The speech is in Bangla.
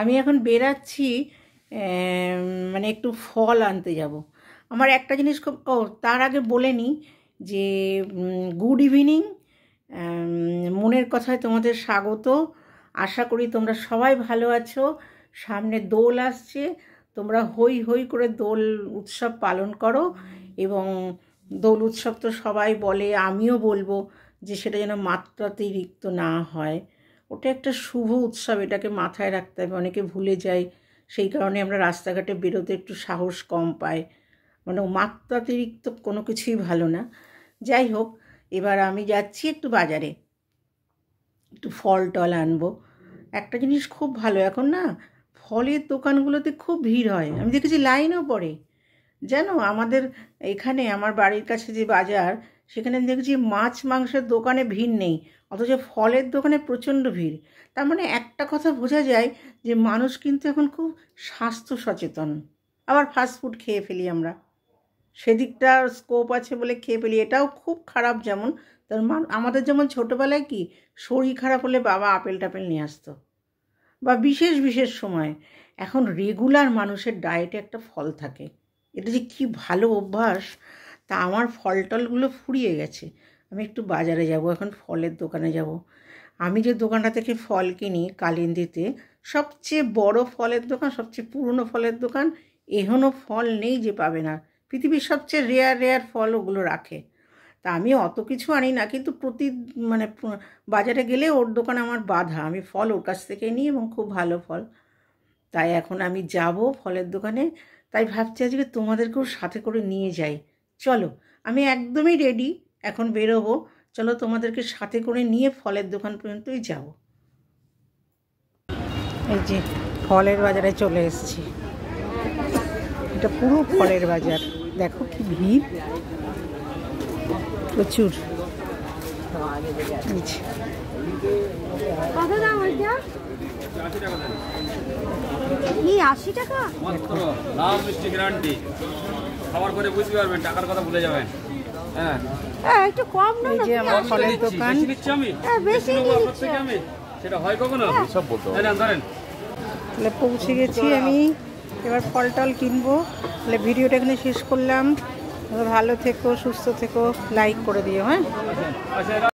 আমি এখন বেরাচ্ছি, মানে একটু ফল আনতে যাব। আমার একটা জিনিস খুব, তার আগে বলে নিই যে গুড ইভিনিং, মনের কথায় তোমাদের স্বাগত। আশা করি তোমরা সবাই ভালো আছো। সামনে দোল আসছে, তোমরা হই হই করে দোল উৎসব পালন করো। এবং দোল উৎসব তো সবাই বলে, আমিও বলবো যে সেটা যেন মাত্রাতিরিক্ত না হয়। ওটা একটা শুভ উৎসব, এটাকে মাথায় রাখতে হবে। অনেকে ভুলে যায়, সেই কারণে আমরা রাস্তাঘাটে বেরোতে একটু সাহস কম পাই। মানে মাত্রাতিরিক্ত কোনো কিছুই ভালো না। যাই হোক, এবার আমি যাচ্ছি একটু বাজারে, একটু ফল টল আনবো। একটা জিনিস খুব ভালো, এখন না ফলের দোকানগুলোতে খুব ভিড় হয়, আমি দেখেছি লাইনও পড়ে। জানো, আমাদের এখানে আমার বাড়ির কাছে যে বাজার, সেখানে আমি দেখেছি মাছ মাংসের দোকানে ভিড় নেই, অথচ ফলের দোকানে প্রচণ্ড ভিড়। তার মানে একটা কথা বোঝা যায় যে মানুষ কিন্তু এখন খুব স্বাস্থ্য সচেতন। আবার ফাস্টফুড খেয়ে ফেলি আমরা, সেদিকটার স্কোপ আছে বলে খেয়ে ফেলি, এটাও খুব খারাপ। যেমন আমাদের যেমন ছোটোবেলায় কি শরীর খারাপ হলে বাবা আপেল টাপেল নিয়ে আসতো, বা বিশেষ বিশেষ সময়। এখন রেগুলার মানুষের ডায়েটে একটা ফল থাকে, এটা যে কী ভালো অভ্যাস। তা আমার ফল টলগুলো ফুরিয়ে গেছে, আমি একটু বাজারে যাব, এখন ফলের দোকানে যাব। আমি যে দোকানটা থেকে ফল কিনি কালিন্দিতে, সবচেয়ে বড় ফলের দোকান, সবচেয়ে পুরনো ফলের দোকান। এখনও ফল নেই যে পাবে না, পৃথিবীর সবচেয়ে রেয়ার ফল ওগুলো রাখে। তা আমি অত কিছু আনি না, কিন্তু মানে বাজারে গেলে ওর দোকান আমার বাধা, আমি ফল ওর কাছ থেকে নিই এবং খুব ভালো ফল। তাই এখন আমি যাব ফলের দোকানে, তাই ভাবছি আজকে তোমাদেরকেও সাথে করে নিয়ে যাই। চলো, আমি একদমই রেডি, এখন বেরোবো। চলো তোমাদেরকে সাথে করে নিয়ে ফলের দোকান পর্যন্তই যাব। এই যে ফলের বাজারে চলে এসেছি, এটা পুরো ফলের বাজার। দেখো কি ভিড়, প্রচুর। কত দাম ওইটা? 80 টাকা। লাল মিষ্টি গ্যারান্টি, খাবার করে বুঝতে পারবেন, টাকার কথা ভুলে যাবেন। হ্যাঁ একটু কম না? এই যে আমার ফলের দোকান, বেশি নিচ্ছি আমি, সেটা হয় কখনো সব বলতে ধরেন। তাহলে পৌঁছে গেছি আমি, এবার ফল টল কিনবো। তাহলে ভিডিওটা এখানে শেষ করলাম। ভালো থেকো, সুস্থ থেকো, লাইক করে দিও। হ্যাঁ।